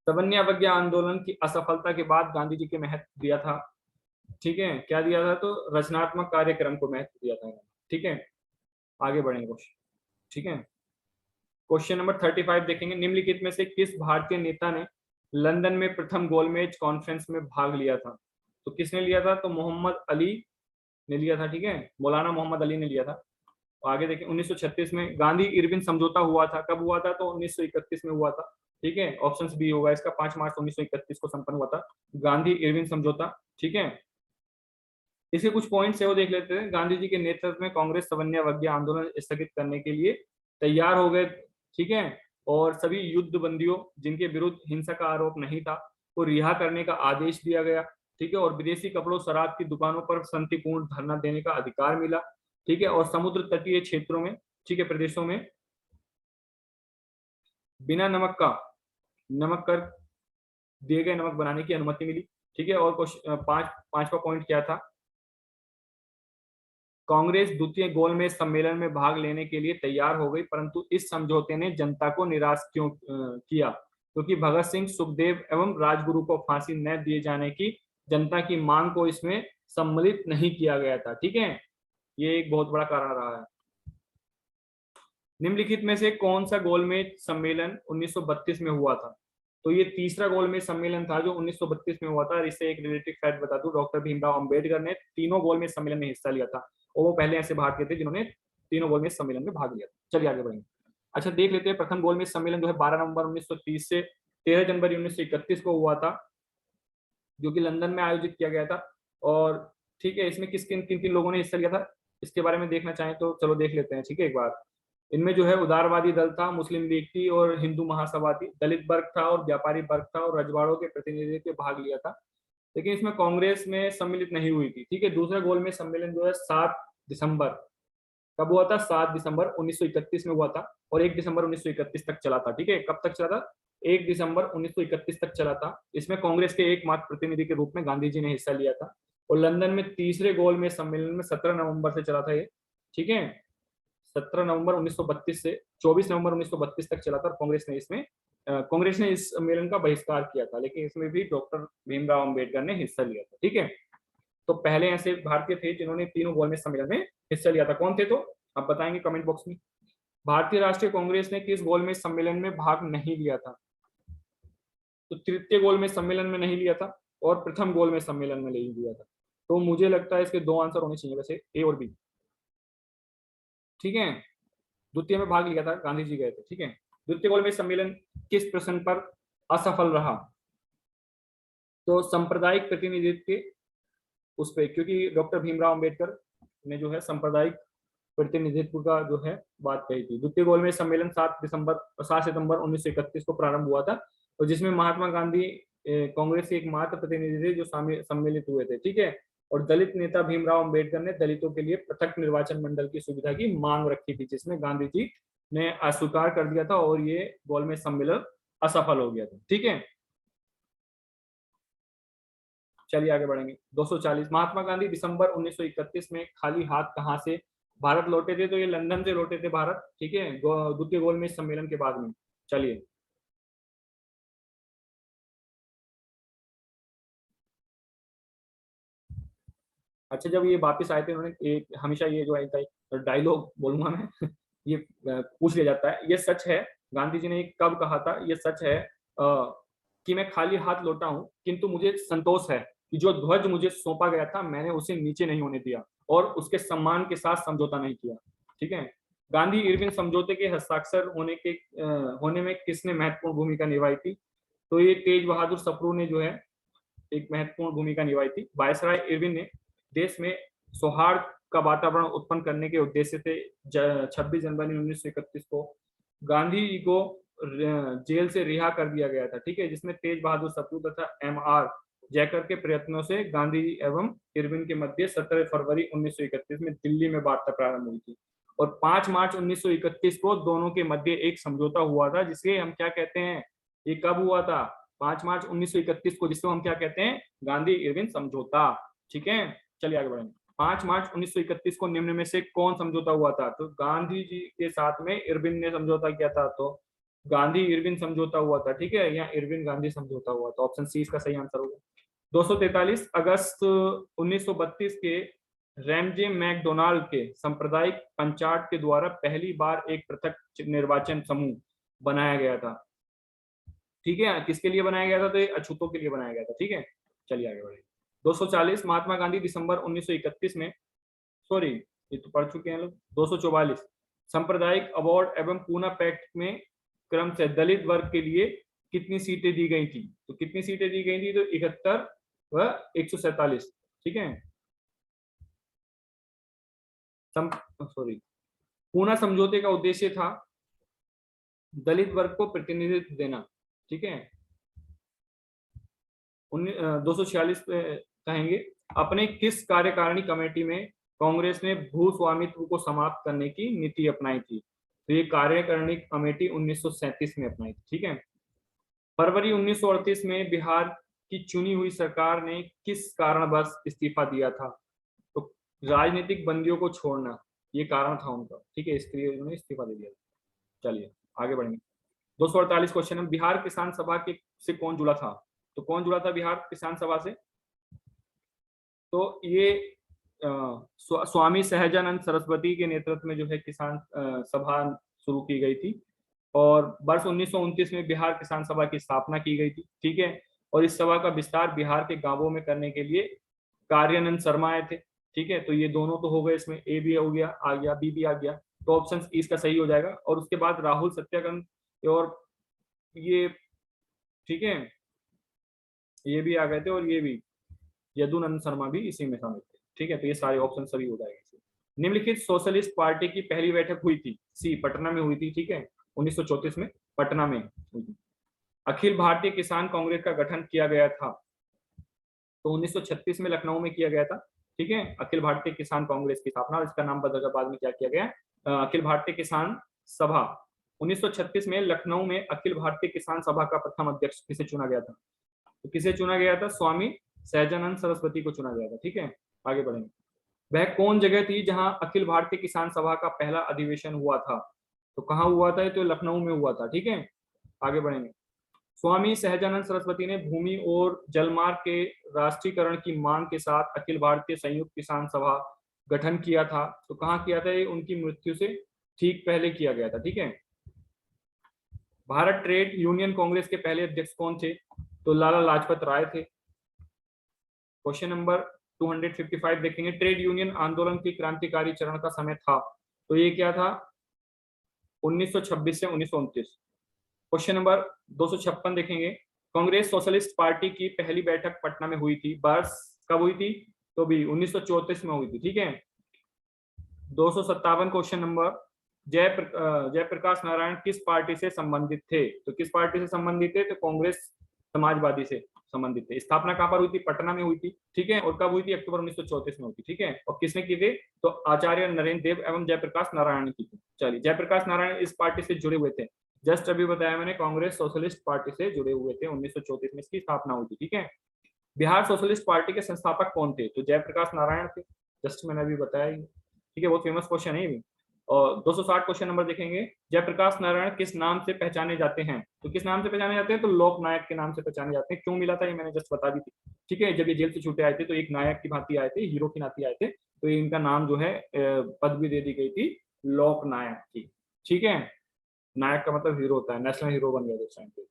सवर्ण आंदोलन की असफलता के बाद गांधी जी के महत्व दिया था। ठीक है, क्या दिया था? तो रचनात्मक कार्यक्रम को महत्व दिया था। ठीक है, आगे बढ़ेंगे क्वेश्चन। ठीक है, क्वेश्चन नंबर 35 देखेंगे। निम्नलिखित में से किस भारतीय नेता ने लंदन में प्रथम गोलमेज कॉन्फ्रेंस में भाग लिया था? तो किसने लिया था? तो मोहम्मद अली ने लिया था। ठीक है, मौलाना मोहम्मद अली ने लिया था। आगे देखें, 1936 में गांधी इरविन समझौता हुआ था। कब हुआ था? तो 1931 में हुआ था। ठीक है, ऑप्शन बी होगा इसका। 5 मार्च 1931 को संपन्न हुआ था गांधी इरविन समझौता। ठीक है, इसके कुछ पॉइंट्स है वो देख लेते हैं। गांधी जी के नेतृत्व में कांग्रेस सवर्ण आंदोलन स्थगित करने के लिए तैयार हो गए। ठीक है, और सभी युद्ध बंदियों जिनके विरुद्ध हिंसा का आरोप नहीं था को रिहा करने का आदेश दिया गया। ठीक है, और विदेशी कपड़ों शराब की दुकानों पर शांतिपूर्ण धरना देने का अधिकार मिला। ठीक है, और समुद्र तटीय क्षेत्रों में, ठीक है, प्रदेशों में बिना नमक कर दिए गए नमक बनाने की अनुमति मिली। ठीक है, और पांचवा पॉइंट क्या था? कांग्रेस द्वितीय गोलमेज सम्मेलन में भाग लेने के लिए तैयार हो गई, परंतु इस समझौते ने जनता को निराश क्यों किया? क्योंकि भगत सिंह, सुखदेव एवं राजगुरु को फांसी न दिए जाने की जनता की मांग को इसमें सम्मिलित नहीं किया गया था। ठीक है, ये एक बहुत बड़ा कारण रहा है। निम्नलिखित में से कौन सा गोलमेज सम्मेलन 1932 में हुआ था? तो ये तीसरा गोलमेज सम्मेलन था जो 1932 में हुआ था। इससे एक रिलेटेड फैक्ट बता दूं, डॉक्टर भीमराव अंबेडकर ने तीनों गोलमेज सम्मेलन में हिस्सा लिया था और वो पहले ऐसे भारतीय थे जिन्होंने तीनों गोलमेज सम्मेलन में भाग लिया था। चलिए आगे बढ़ेंगे। अच्छा, देख लेते हैं। प्रथम गोलमेज सम्मेलन जो है 12 नवंबर 1930 से 13 जनवरी 1931 को हुआ था, जो कि लंदन में आयोजित किया गया था। और ठीक है, इसमें किन किन लोगों ने हिस्सा लिया था इसके बारे में देखना चाहें तो चलो देख लेते हैं। ठीक है, एक बार इनमें जो है उदारवादी दल था, मुस्लिम लीग थी और हिंदू महासभा थी, दलित वर्ग था और व्यापारी वर्ग था और रजवाड़ों के प्रतिनिधि ने भाग लिया था, लेकिन इसमें कांग्रेस में सम्मिलित नहीं हुई थी। ठीक है, दूसरा गोल में सम्मेलन जो है 7 दिसंबर, कब हुआ था? 7 दिसंबर 1931 में हुआ था और 1 दिसंबर 1931 तक चला था। ठीक है, कब तक चला था? 1 दिसंबर 1931 तक चला था। इसमें कांग्रेस के एकमात्र प्रतिनिधि के रूप में गांधी जी ने हिस्सा लिया था। और लंदन में तीसरे गोल में सम्मेलन में 17 नवंबर से चला था ये। ठीक है, 17 नवंबर 1932 से 24 नवंबर 1932 तक चला था और कांग्रेस ने इस सम्मेलन का बहिष्कार किया था, लेकिन इसमें भी डॉक्टर भीमराव अंबेडकर ने हिस्सा लिया था। ठीक है, तो पहले ऐसे भारतीय थे जिन्होंने तीनों गोलमेज सम्मेलन में हिस्सा लिया था। कौन थे? तो आप बताएंगे कमेंट बॉक्स में। भारतीय राष्ट्रीय कांग्रेस ने किस गोलमेज सम्मेलन में भाग नहीं लिया था? तो तृतीय गोलमेज सम्मेलन में नहीं लिया था और प्रथम गोलमेज सम्मेलन में नहीं लिया था। तो मुझे लगता है इसके 2 आंसर होने चाहिए वैसे, ए और बी। ठीक है, द्वितीय में भाग लिया था, गांधी जी गए थे। ठीक है, द्वितीय गोलमेज सम्मेलन किस प्रश्न पर असफल रहा? तो सांप्रदायिक प्रतिनिधित्व के उस पर, क्योंकि डॉक्टर भीमराव अंबेडकर ने जो है सांप्रदायिक प्रतिनिधित्व का जो है बात कही थी। द्वितीय गोलमेज सम्मेलन 7 सितंबर 1931 को प्रारंभ हुआ था और जिसमें महात्मा गांधी कांग्रेस के एकमात्र प्रतिनिधि थे जो सम्मिलित हुए थे। ठीक है, और दलित नेता भीमराव अंबेडकर ने दलितों के लिए पृथक निर्वाचन मंडल की सुविधा की मांग रखी थी, जिसमें गांधी जी ने अस्वीकार कर दिया था और ये गोलमेज सम्मेलन असफल हो गया था। ठीक है, चलिए आगे बढ़ेंगे। 240, महात्मा गांधी दिसंबर 1931 में खाली हाथ कहां से भारत लौटे थे? तो ये लंदन से लौटे थे भारत। ठीक है, द्वितीय गोलमेज सम्मेलन के बाद में। चलिए, अच्छा, जब ये वापस आए थे उन्होंने हमेशा ये जो है डायलॉग बोलूंगा मैं ये पूछ लिया जाता है, ये सच है गांधी जी ने कब कहा था? ये सच है कि मैं खाली हाथ लौटा हूं, किंतु मुझे संतोष है कि जो ध्वज मुझे सौंपा गया था मैंने उसे नीचे नहीं होने दिया और उसके सम्मान के साथ समझौता नहीं किया। ठीक है, गांधी इरविन समझौते के हस्ताक्षर होने में किसने महत्वपूर्ण भूमिका निभाई थी? तो ये तेज बहादुर सप्रू ने जो है एक महत्वपूर्ण भूमिका निभाई थी। वायसराय इरविन ने देश में सौहार्द का वातावरण उत्पन्न करने के उद्देश्य से 26 जनवरी 1931 को गांधी जी को जेल से रिहा कर दिया गया था। ठीक है, जिसमें तेज बहादुर सप्रू तथा MR जैकर के प्रयत्नों से गांधी एवं इरविन के मध्य 17 फरवरी 1931 में दिल्ली में वार्ता प्रारंभ हुई थी और 5 मार्च 1931 को दोनों के मध्य एक समझौता हुआ था, जिसे हम क्या कहते हैं? ये कब हुआ था? 5 मार्च 1931 को, जिसको हम क्या कहते हैं? गांधी इरविन समझौता। ठीक है, चलिए आगे बढ़ेंगे। 5 मार्च 1931 को निम्न में से कौन समझौता हुआ था? तो गांधी जी के साथ में इरविन ने समझौता किया था, तो गांधी इरविन समझौता हुआ था, ठीक है, या इरविन गांधी समझौता हुआ था। ऑप्शन सी इसका सही आंसर होगा। 243 अगस्त 1932 के रैमजे मैकडोनाल्ड के सांप्रदायिक पंचायत के द्वारा पहली बार एक पृथक निर्वाचन समूह बनाया गया था, ठीक है। किसके लिए बनाया गया था? तो ये अछूतों के लिए बनाया गया था, ठीक है। चलिए आगे बढ़े। 240 महात्मा गांधी दिसंबर 1931 में, सॉरी ये तो पढ़ चुके हैं लोग। 244 सांप्रदायिक अवार्ड एवं पूना पैक्ट में क्रम से दलित वर्ग के लिए कितनी सीटें दी गई थी? तो कितनी सीटें दी गई थी? तो 71 व 147, ठीक है। सॉरी, पूना समझौते का उद्देश्य था दलित वर्ग को प्रतिनिधित्व देना, ठीक है। 246 कहेंगे, अपने किस कार्यकारिणी कमेटी में कांग्रेस ने भू स्वामित्व को समाप्त करने की नीति अपनाई थी? तो ये कार्यकारिणी कमेटी 1937 में अपनाई थी, ठीक है। फरवरी 1938 में बिहार की चुनी हुई सरकार ने किस कारणवश इस्तीफा दिया था? तो राजनीतिक बंदियों को छोड़ना ये कारण था उनका, ठीक है, इसके लिए उन्होंने इस्तीफा दे दिया। चलिए आगे बढ़ेंगे। 248 क्वेश्चन है, बिहार किसान सभा के से कौन जुड़ा था? तो कौन जुड़ा था बिहार किसान सभा से? तो ये स्वामी सहजानंद सरस्वती के नेतृत्व में जो है किसान सभा शुरू की गई थी, और वर्ष 1929 में बिहार किसान सभा की स्थापना की गई थी, ठीक है। और इस सभा का विस्तार बिहार के गांवों में करने के लिए कार्यानंद शर्मा आए थे, ठीक है। तो ये दोनों तो हो गए, इसमें ए भी हो गया, आ गया, बी भी आ गया, तो ऑप्शन इसका सही हो जाएगा। और उसके बाद राहुल सत्याग्रह और ये, ठीक है, ये भी आ गए थे, और ये भी यदुनंद शर्मा भी इसी में शामिल थे, ठीक है। तो ये सारे ऑप्शन सभी हो जाएंगे। निम्नलिखित सोशलिस्ट पार्टी की पहली बैठक हुई थी? सी पटना में हुई थी, ठीक है, 1934 में पटना में हुई थी। अखिल भारतीय किसान कांग्रेस का गठन किया गया था? तो 1936 में लखनऊ में किया गया था, ठीक है। अखिल भारतीय किसान कांग्रेस की स्थापना, और इसका नाम बदलकर बाद में क्या किया गया? अखिल भारतीय किसान सभा। 1936 में लखनऊ में अखिल भारतीय किसान सभा का प्रथम अध्यक्ष किसे चुना गया था? तो किसे चुना गया था? स्वामी सहजानंद सरस्वती को चुना गया था, ठीक है। आगे बढ़ेंगे। वह कौन जगह थी जहां अखिल भारतीय किसान सभा का पहला अधिवेशन हुआ था? तो कहाँ हुआ था? तो लखनऊ में हुआ था, ठीक है। आगे बढ़ेंगे। स्वामी सहजानंद सरस्वती ने भूमि और जलमार्ग के राष्ट्रीयकरण की मांग के साथ अखिल भारतीय संयुक्त किसान सभा गठन किया था, तो कहाँ किया था? ये उनकी मृत्यु से ठीक पहले किया गया था, ठीक है। भारत ट्रेड यूनियन कांग्रेस के पहले अध्यक्ष कौन थे? तो लाला लाजपत राय थे। क्वेश्चन नंबर 255 देखेंगे, ट्रेड यूनियन आंदोलन की क्रांतिकारी चरण का समय था? तो ये क्या था? 1926 से 1929। क्वेश्चन नंबर 256 देखेंगे, कांग्रेस सोशलिस्ट पार्टी की पहली बैठक पटना में हुई थी, वर्ष कब हुई थी? तो भी 1934 में हुई थी, ठीक है। 257 क्वेश्चन नंबर, जयप्रकाश नारायण किस पार्टी से संबंधित थे? तो किस पार्टी से संबंधित थे? तो कांग्रेस समाजवादी से संबंधित थे। स्थापना कहां पर हुई थी? पटना में हुई थी, ठीक है। और कब हुई थी? अक्टूबर 1934 में हुई थी, ठीक है। और किसने की थी? तो आचार्य नरेंद्र देव एवं जयप्रकाश नारायण ने की थी। चलिए, जयप्रकाश नारायण इस पार्टी से जुड़े हुए थे, जस्ट अभी बताया मैंने, कांग्रेस सोशलिस्ट पार्टी से जुड़े हुए थे। 1934 में इसकी स्थापना हुई थी, ठीक है। बिहार सोशलिस्ट पार्टी के संस्थापक कौन थे? तो जयप्रकाश नारायण थे, जस्ट मैंने अभी बताया ही, ठीक है। बहुत फेमस क्वेश्चन है ये भी। और 260 क्वेश्चन नंबर देखेंगे, जयप्रकाश नारायण किस नाम से पहचाने जाते हैं? तो किस नाम से पहचाने जाते हैं? तो लोक नायक के नाम से पहचाने जाते हैं। क्यों मिला था ये मैंने जस्ट बता दी थी, ठीक है। जब ये जेल से छूटे आए थे तो एक नायक की भांति आए थे, हीरो की नाती आए थे, तो इनका नाम जो है पदवी दे दी गई थी लोक नायक की, ठीक है। नायक का मतलब हीरो होता है, नेशनल हीरो बन गया उस टाइम पे,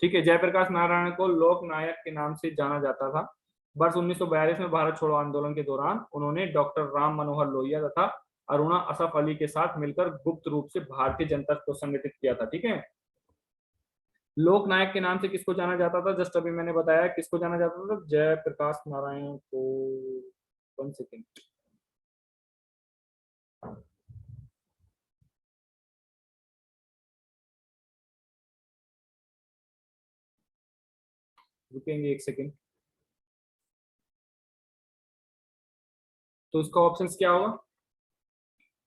ठीक है। जयप्रकाश नारायण को लोक नायक के नाम से जाना जाता था। वर्ष 1942 में भारत छोड़ो आंदोलन के दौरान उन्होंने डॉक्टर राम मनोहर लोहिया तथा अरुणा असफ अली के साथ मिलकर गुप्त रूप से भारतीय जनता को संगठित किया था, ठीक है। लोक नायक के नाम से किसको जाना जाता था? जस्ट अभी मैंने बताया किसको जाना जाता था, जयप्रकाश नारायण को। 1 सेकेंड, रुकेंगे 1 सेकेंड। तो इसका ऑप्शन क्या होगा?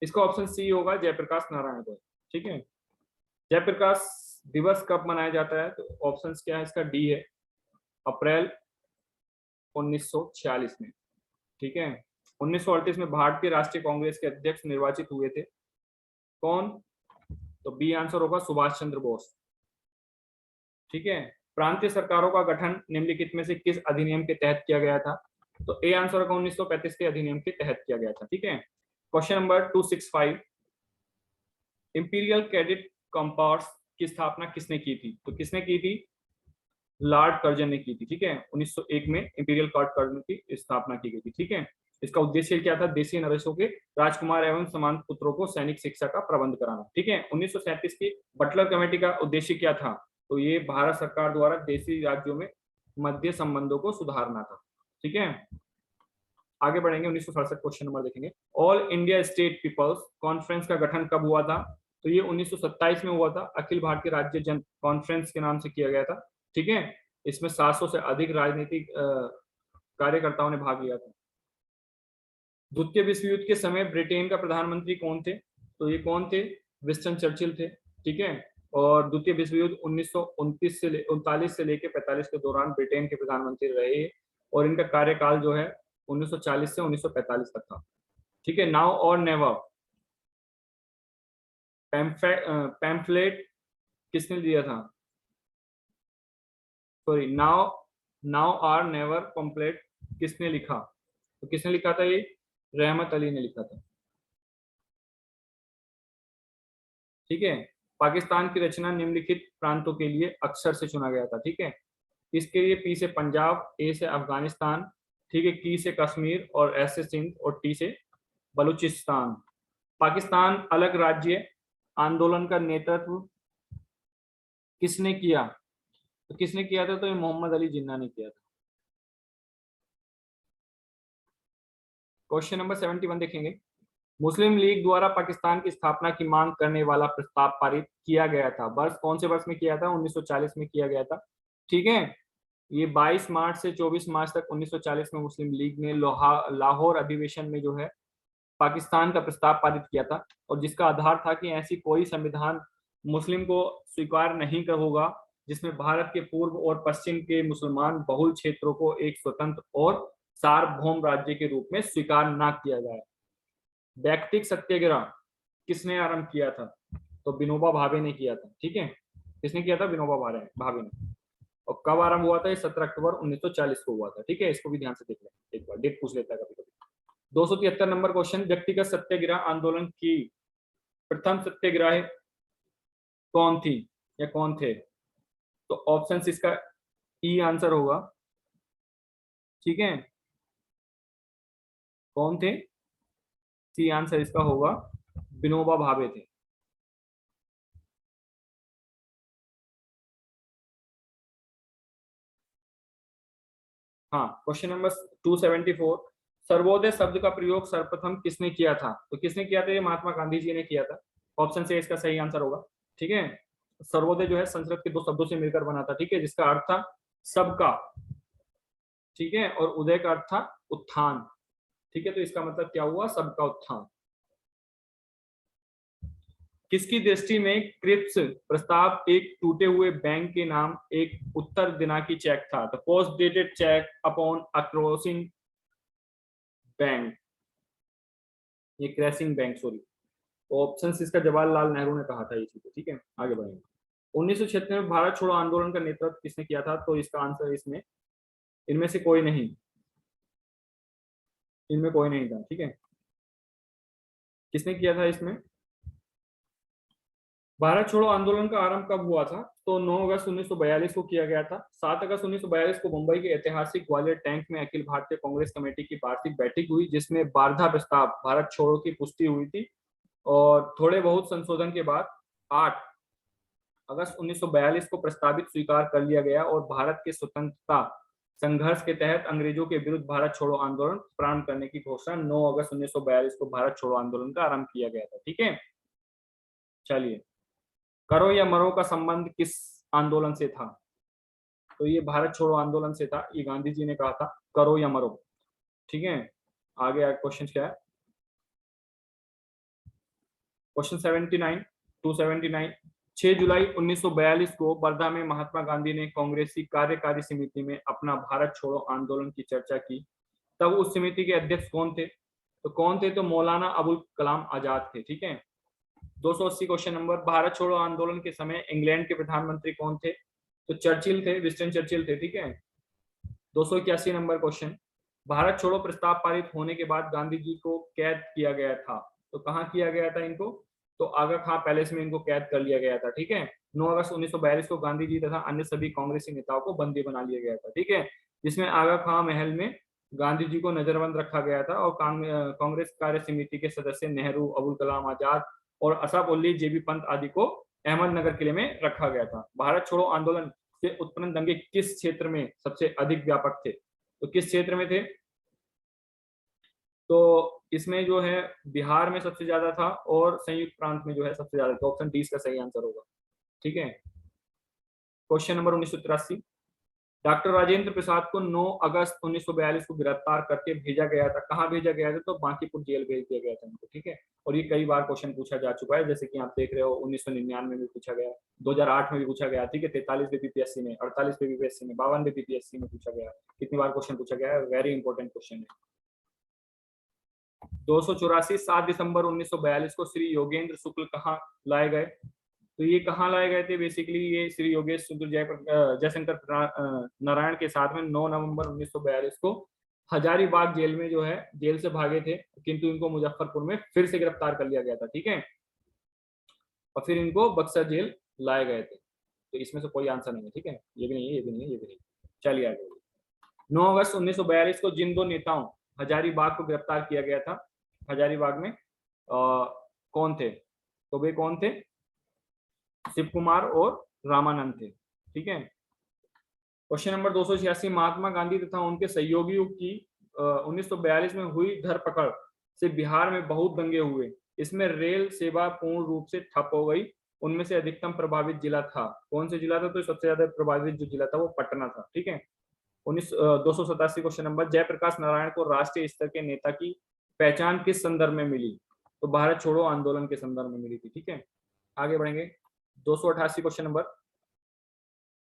इसका ऑप्शन सी होगा, जयप्रकाश नारायण को, ठीक है। जयप्रकाश दिवस कब मनाया जाता है? तो ऑप्शन क्या है इसका? डी है, अप्रैल 1946 में, ठीक है। 1938 में भारतीय राष्ट्रीय कांग्रेस के अध्यक्ष निर्वाचित हुए थे? कौन? तो बी आंसर होगा सुभाष चंद्र बोस। ठीक है। प्रांतीय सरकारों का गठन निम्नलिखित में से किस अधिनियम के तहत किया गया था? तो ए आंसर होगा 1935 के अधिनियम के तहत किया गया था। ठीक है। Question number 265, imperial cadet compass की स्थापना किसने की थी? तो किसने की थी? लॉर्ड कर्जन ने की थी। ठीक है। 1901 में इंपीरियल कार्ड कर्जन की स्थापना की गई थी। ठीक है। इसका उद्देश्य क्या था? देशी नरेशों के राजकुमार एवं समान पुत्रों को सैनिक शिक्षा का प्रबंध कराना। ठीक है। 1937 की बटलर कमेटी का उद्देश्य क्या था? तो ये भारत सरकार द्वारा देशी राज्यों में मध्य संबंधों को सुधारना था। ठीक है। आगे बढ़ेंगे। 1967 क्वेश्चन नंबर देखेंगे। All India State People's Conference का गठन कब हुआ था? तो ये 1927 में हुआ था। अखिल भारतीय राज्य जन कॉन्फ्रेंस के नाम से किया गया था। ठीक है। इसमें 700 से अधिक राजनीतिक कार्यकर्ताओं ने भाग लिया था। द्वितीय विश्व युद्ध के समय ब्रिटेन का प्रधानमंत्री कौन थे? तो ये कौन थे? विंस्टन चर्चिल थे। ठीक है। और द्वितीय विश्व युद्ध 1939 से लेकर 45 के दौरान ब्रिटेन के प्रधानमंत्री रहे और इनका कार्यकाल जो है 1940 से 1945 तक था। ठीक है। नाउ और नेवर पैम्फलेट किसने दिया था? सॉरी, नाउ और नेवर पैम्फलेट किसने लिखा? तो किसने लिखा था? ये रहमत अली ने लिखा था। ठीक है। पाकिस्तान की रचना निम्नलिखित प्रांतों के लिए अक्षर से चुना गया था। ठीक है। इसके लिए पी से पंजाब, ए से अफगानिस्तान, ठीक है, की से कश्मीर और एस से सिंध और टी से बलूचिस्तान। पाकिस्तान अलग राज्य आंदोलन का नेतृत्व किसने किया? तो किसने किया था? तो ये मोहम्मद अली जिन्ना ने किया था। क्वेश्चन नंबर 71 देखेंगे। मुस्लिम लीग द्वारा पाकिस्तान की स्थापना की मांग करने वाला प्रस्ताव पारित किया गया था। वर्ष कौन से वर्ष में किया था? 1940 में किया गया था। ठीक है। ये 22 मार्च से 24 मार्च तक 1940 में मुस्लिम लीग ने लाहौर अधिवेशन में जो है पाकिस्तान का प्रस्ताव पारित किया था और जिसका आधार था कि ऐसी कोई संविधान मुस्लिम को स्वीकार नहीं कर होगा जिसमें भारत के पूर्व और पश्चिम के मुसलमान बहुल क्षेत्रों को एक स्वतंत्र और सार्वभौम राज्य के रूप में स्वीकार न किया जाए। व्यक्तिक सत्याग्रह किसने आरंभ किया था? तो विनोबा भावे ने किया था। ठीक है। किसने किया था? विनोबा भावे ने। और कब आरंभ हुआ था? 17 अक्टूबर 1940 को हुआ था। ठीक है। इसको भी ध्यान से देख लें, एक बार डेट पूछ लेता है कभी कभी। 273 नंबर क्वेश्चन, व्यक्तिगत सत्याग्रह आंदोलन की प्रथम सत्याग्रही कौन थी या कौन थे? तो ऑप्शन इसका ई आंसर होगा। ठीक है। कौन थे? सी आंसर इसका होगा विनोबा भावे थे। हाँ। क्वेश्चन नंबर 274, सर्वोदय शब्द का प्रयोग सर्वप्रथम किसने किया था? तो किसने किया था? ये महात्मा गांधी जी ने किया था। ऑप्शन से इसका सही आंसर होगा। ठीक है। सर्वोदय जो है संस्कृत के दो शब्दों से मिलकर बना था। ठीक है। जिसका अर्थ था सबका। ठीक है। और उदय का अर्थ था उत्थान। ठीक है। तो इसका मतलब क्या हुआ? सबका उत्थान। किसकी दृष्टि में क्रिप्स प्रस्ताव एक टूटे हुए बैंक के नाम एक उत्तर दिनांकी चेक था? तो post dated cheque upon a crossing bank, ये क्रैशिंग बैंक, सॉरी। ऑप्शन इसका जवाहरलाल नेहरू ने कहा था ये चीज। ठीक है। आगे बढ़ेंगे। 1976 में भारत छोड़ो आंदोलन का नेतृत्व किसने किया था? तो इसका आंसर इसमें इनमें से कोई नहीं, इनमें कोई नहीं था। ठीक है। किसने किया था इसमें? भारत छोड़ो आंदोलन का आरंभ कब हुआ था? तो 9 अगस्त 1942 को किया गया था। 7 अगस्त 1942 को मुंबई के ऐतिहासिक ग्वालियर टैंक में अखिल भारतीय कांग्रेस कमेटी की वार्षिक बैठक हुई जिसमें वार्धा प्रस्ताव भारत छोड़ो की पुष्टि हुई थी और थोड़े बहुत संशोधन के बाद 8 अगस्त 1942 को प्रस्तावित स्वीकार कर लिया गया और भारत के स्वतंत्रता संघर्ष के तहत अंग्रेजों के विरुद्ध भारत छोड़ो आंदोलन प्रारंभ करने की घोषणा 9 अगस्त 1942 को भारत छोड़ो आंदोलन का आरंभ किया गया था। ठीक है। चलिए, करो या मरो का संबंध किस आंदोलन से था? तो ये भारत छोड़ो आंदोलन से था। ये गांधी जी ने कहा था करो या मरो। ठीक है। आगे क्वेश्चन क्या है? क्वेश्चन 79, 279, 6 जुलाई 1942 को वर्धा में महात्मा गांधी ने कांग्रेस की कार्यकारी समिति में अपना भारत छोड़ो आंदोलन की चर्चा की। तब उस समिति के अध्यक्ष कौन थे? तो कौन थे? तो मौलाना अबुल कलाम आजाद थे। ठीक है। 280 क्वेश्चन नंबर, भारत छोड़ो आंदोलन के समय इंग्लैंड के प्रधानमंत्री कौन थे? तो चर्चिल थे, विंस्टन चर्चिल थे। ठीक है। 281 नंबर क्वेश्चन, भारत छोड़ो प्रस्ताव पारित होने के बाद गांधी जी को कैद किया गया था। तो कहाँ किया गया था इनको? तो आगा खां पैलेस में इनको कैद कर लिया गया था। ठीक है। 9 अगस्त 1942 को गांधी जी तथा अन्य सभी कांग्रेसी नेताओं को बंदी बना लिया गया था। ठीक है। जिसमें आगा खां महल में गांधी जी को नजरबंद रखा गया था और कांग्रेस कार्य समिति के सदस्य नेहरू, अबुल कलाम आजाद और असफ उल्ली, जेबी पंत आदि को अहमदनगर किले में रखा गया था। भारत छोड़ो आंदोलन से उत्पन्न दंगे किस क्षेत्र में सबसे अधिक व्यापक थे? तो किस क्षेत्र में थे? तो इसमें जो है बिहार में सबसे ज्यादा था और संयुक्त प्रांत में जो है सबसे ज्यादा था। ऑप्शन डी इसका सही आंसर होगा। ठीक है। Question number 1983, doctor Rajendra Prasad को 9 अगस्त 1942 को गिरफ्तार करके भेजा गया था। कहाँ भेजा गया था? तो बांकीपुर जेल भेज दिया गया था उनको। ठीक है। और ये कई बार क्वेश्चन पूछा जा चुका है, जैसे कि आप देख रहे हो 1999 में भी पूछा गया, 2008 में भी पूछा गया। ठीक है। 43 में बीपीएससी में, 48 में बीपीएससी में, 52 में बीपीएससी में पूछा गया। कितनी बार क्वेश्चन पूछा गया है? वेरी इंपॉर्टेंट क्वेश्चन है। 284, 7 दिसंबर 1942 को श्री योगेंद्र शुक्ल कहाँ लाए गए? तो ये कहाँ लाए गए थे? बेसिकली ये श्री योगेश शुक्ल जयशंकर नारायण के साथ में 9 नवंबर 1942 को हजारीबाग जेल में जो है जेल से भागे थे, किंतु इनको मुजफ्फरपुर में फिर से गिरफ्तार कर लिया गया था। ठीक है। और फिर इनको बक्सर जेल लाए गए थे। तो इसमें से कोई आंसर नहीं है। ठीक है। ये भी नहीं है, ये भी नहीं है, ये भी नहीं। चलिए आगे। 9 अगस्त 1942 को जिन दो नेताओं हजारीबाग को गिरफ्तार किया गया था, हजारीबाग में कौन थे? तो वे कौन थे? शिव कुमार और रामानंद थे। ठीक है। क्वेश्चन नंबर 286, महात्मा गांधी तथा उनके सहयोगियों की 1942 में हुई धरपकड़ से बिहार में बहुत दंगे हुए। इसमें रेल सेवा पूर्ण रूप से ठप हो गई। उनमें से अधिकतम प्रभावित जिला था कौन से जिला था? तो सबसे ज्यादा प्रभावित जो जिला था वो पटना था। ठीक है। 287 क्वेश्चन नंबर, जयप्रकाश नारायण को राष्ट्रीय स्तर के नेता की पहचान किस संदर्भ में मिली? तो भारत छोड़ो आंदोलन के संदर्भ में मिली थी। ठीक है। आगे बढ़ेंगे। 288 क्वेश्चन नंबर,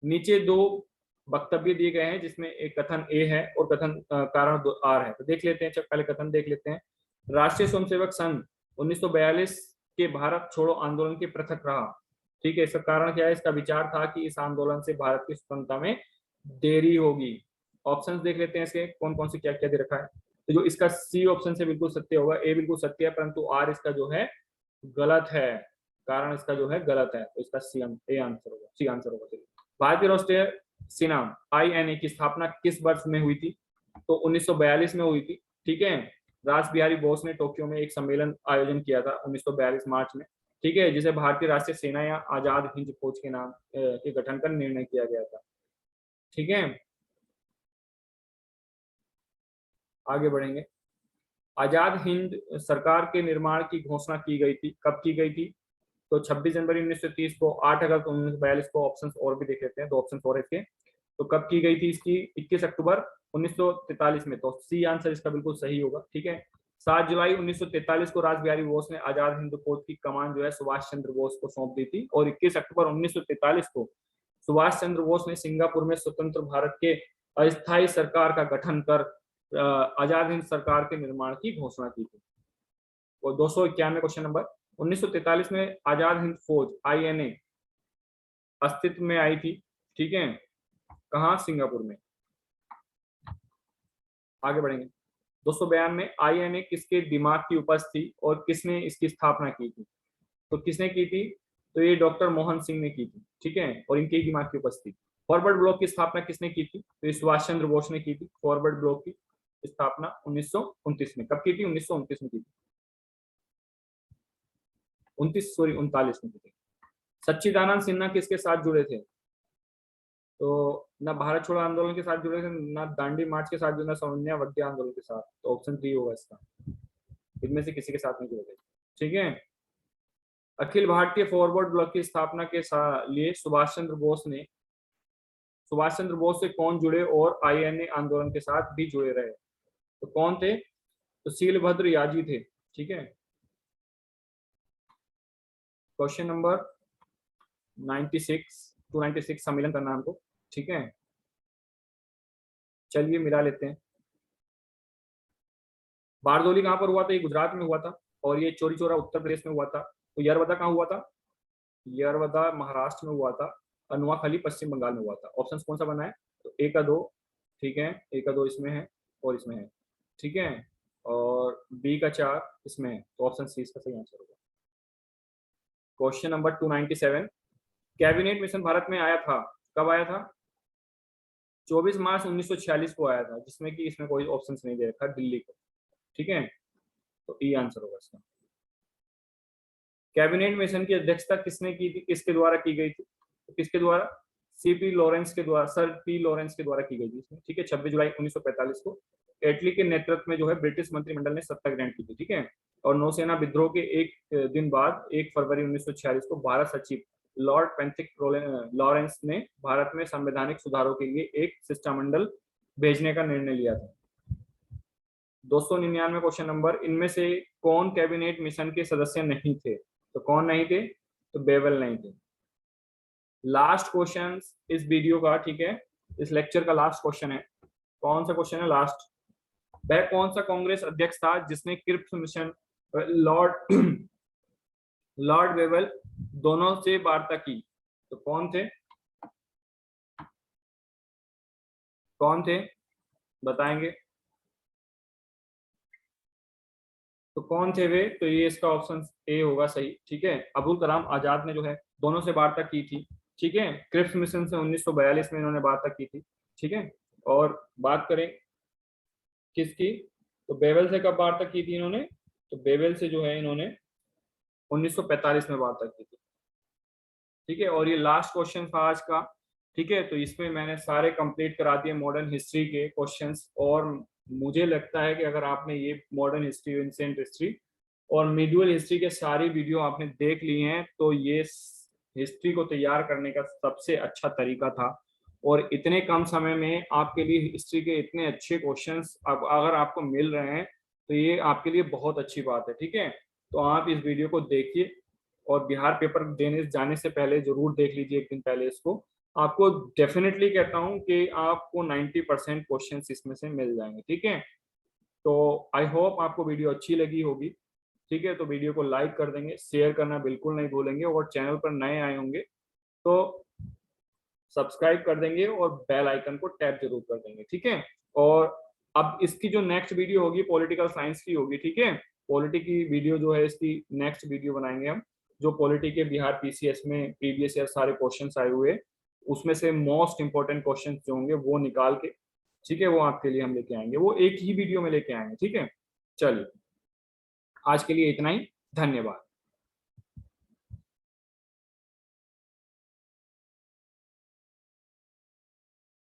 नीचे दो वक्तव्य दिए गए हैं जिसमें एक कथन ए है और कथन कारण आर है। तो देख लेते हैं, पहले कथन देख लेते हैं। राष्ट्रीय स्वयंसेवक संघ 1942 के भारत छोड़ो आंदोलन के पृथक रहा। ठीक है। इसका कारण क्या है? इसका विचार था कि इस आंदोलन से भारत की स्वतंत्रता में देरी होगी। ऑप्शंस देख लेते हैं इसके कौन कौन से क्या क्या दे रखा है। तो जो इसका सी ऑप्शन से बिल्कुल सत्य होगा, ए बिल्कुल सत्य है, परंतु आर इसका जो है गलत है। कारण इसका जो है गलत है। तो इसका सी ए आंसर होगा, सी आंसर होगा। चलिए, भारतीय राष्ट्रीय सेना आईएनए की स्थापना किस वर्ष में हुई थी? तो 1942 में हुई थी। ठीक है। रास बिहारी बोस ने टोक्यो में एक सम्मेलन आयोजन किया था 1942 मार्च में। ठीक है। जिसे भारतीय राष्ट्रीय सेना या आजाद हिंद फौज के नाम के गठन का निर्णय किया गया था। ठीक है। आगे बढ़ेंगे। आजाद हिंद सरकार के निर्माण की घोषणा की गई थी, कब की गई थी? तो 26 जनवरी 1930 को, 8 अगस्त 1942 को। ऑप्शंस और भी देख लेते हैं, 2 ऑप्शंस और इसके। तो कब की गई थी इसकी? 21 अक्टूबर 1943 में। तो सी आंसर इसका बिल्कुल सही होगा। ठीक है। 7 जुलाई 1943 को रास बिहारी बोस ने आजाद हिंद फौज की कमान जो है सुभाष चंद्र बोस को सौंप दी थी और 21 अक्टूबर 1943 को सुभाष चंद्र बोस ने सिंगापुर में स्वतंत्र भारत के अस्थायी सरकार का गठन कर आजाद हिंद सरकार के निर्माण की घोषणा की थी। और 291 क्वेश्चन नंबर, 1943 में आजाद हिंद फौज आईएनए अस्तित्व में आई थी। ठीक है। कहाँ? सिंगापुर में। आगे बढ़ेंगे। 292 में आईएनए किसके दिमाग की उपज थी और किसने इसकी स्थापना की थी? तो किसने की थी? तो ये डॉक्टर मोहन सिंह ने की थी। ठीक है। और इनके दिमाग की उपज थी। फॉरवर्ड ब्लॉक की स्थापना किसने की थी? तो ये सुभाष चंद्र बोस ने की थी। फॉरवर्ड ब्लॉक की स्थापना 1929 में। कब की थी? 1929 में की थी। 39 में की थी। सच्चिदानंद सिन्हा किसके साथ जुड़े थे? तो ना भारत छोड़ो आंदोलन के साथ जुड़े थे, ना दांडी मार्च के साथ जुड़े, ना समन्वय वज्ञा आंदोलन के साथ। तो ऑप्शन 3 होगा इसका, इनमें से किसी के साथ नहीं जुड़े थे। ठीक है। अखिल भारतीय फॉरवर्ड ब्लॉक की स्थापना के लिए सुभाष चंद्र बोस से कौन जुड़े और आईएनए आंदोलन के साथ भी जुड़े रहे? तो कौन थे? तो शीलभद्र याजी थे। ठीक है। क्वेश्चन नंबर 96, 296 सम्मेलन करना हमको। ठीक है। चलिए मिला लेते हैं। बारदोली कहाँ पर हुआ था? ये गुजरात में हुआ था, और ये चौरी चौरा उत्तर प्रदेश में हुआ था। तो यरवदा कहाँ हुआ था? यरवदा महाराष्ट्र में हुआ था। और नुआखाली पश्चिम बंगाल में हुआ था। ऑप्शन कौन सा बना है? तो ए का 2, ठीक है, ए का 2 इसमें है और इसमें है, ठीक है, और बी का 4 इसमें है। तो ऑप्शन सी इसका सही आंसर होगा। Question number 297, cabinet mission Bharat में आया था, कब आया था? 24 मार्च 1946 को आया था, जिसमें कि इसमें कोई ऑप्शन नहीं दे रखा, दिल्ली को, ठीक है। तो ई आंसर होगा इसका। कैबिनेट मिशन की अध्यक्षता किसने की थी, किसके द्वारा की गई थी? तो किसके द्वारा? सीपी लॉरेंस के द्वारा, सर पी लॉरेंस के द्वारा की गई थी इसमें, ठीक है। 26 जुलाई 1945 को एटली के नेतृत्व में जो है ब्रिटिश मंत्रिमंडल ने सत्ता ग्रहण की थी, ठीक है। और नौसेना विद्रोह के एक दिन बाद 1 फरवरी 1946 को भारत सचिव लॉर्ड पेंथिक लॉरेंस ने भारत में संवैधानिक सुधारों के लिए एक शिष्टमंडल भेजने का निर्णय लिया था। 299 क्वेश्चन नंबर, इनमें से कौन कैबिनेट मिशन के सदस्य नहीं थे? तो कौन नहीं थे? तो बेवल नहीं थे। लास्ट क्वेश्चन इस वीडियो का, ठीक है, इस लेक्चर का लास्ट क्वेश्चन है। कौन सा क्वेश्चन है लास्ट? वह कौन सा कांग्रेस अध्यक्ष था जिसने Cripps mission Lord Lord Wavell दोनों से वार्ता की? तो कौन थे? कौन थे बताएंगे? तो कौन थे वे? तो ये इसका ऑप्शन ए होगा सही, ठीक है। अबुल कलाम आजाद ने जो है दोनों से वार्ता की थी, ठीक है। क्रिप्स मिशन से 1942 में इन्होंने वार्ता की थी, ठीक है। और बात करें किसकी, तो बेवल से कब वार्ता की थी इन्होंने? तो बेवल से जो है इन्होंने 1945 में वार्ता की थी, ठीक है। और ये लास्ट क्वेश्चन था आज का, ठीक है। तो इसमें मैंने सारे कंप्लीट करा दिए मॉडर्न हिस्ट्री के क्वेश्चंस। और मुझे लगता है कि अगर आपने ये मॉडर्न हिस्ट्री, एंशिएंट हिस्ट्री और मिडिवल हिस्ट्री के सारी वीडियो आपने देख ली हैं, तो ये हिस्ट्री को तैयार करने का सबसे अच्छा तरीका था। और इतने कम समय में आपके लिए हिस्ट्री के इतने अच्छे क्वेश्चंस अब अगर आपको मिल रहे हैं, तो ये आपके लिए बहुत अच्छी बात है, ठीक है। तो आप इस वीडियो को देखिए और बिहार पेपर देने जाने से पहले जरूर देख लीजिए एक दिन पहले इसको। आपको डेफिनेटली कहता हूं कि आपको 90% क्वेश्चन इसमें से मिल जाएंगे, ठीक है। तो आई होप आपको वीडियो अच्छी लगी होगी, ठीक है। तो वीडियो को लाइक कर देंगे, शेयर करना बिल्कुल नहीं भूलेंगे, और चैनल पर नए आए होंगे तो सब्सक्राइब कर देंगे और बेल आइकन को टैप जरूर कर देंगे, ठीक है। और अब इसकी जो नेक्स्ट वीडियो होगी पॉलिटिकल साइंस की होगी, ठीक है। पॉलिटी की वीडियो जो है इसकी नेक्स्ट वीडियो बनाएंगे हम, जो पॉलिटी के बिहार पीसीएस में प्रीवियस ईयर सारे क्वेश्चंस आए हुए, उसमें से मोस्ट इंपोर्टेंट क्वेश्चंस जो होंगे वो निकाल के, ठीक है, वो आपके लिए हम लेके आएंगे, वो एक ही वीडियो में लेके आएंगे, ठीक है। चलिए आज के लिए इतना ही, धन्यवाद।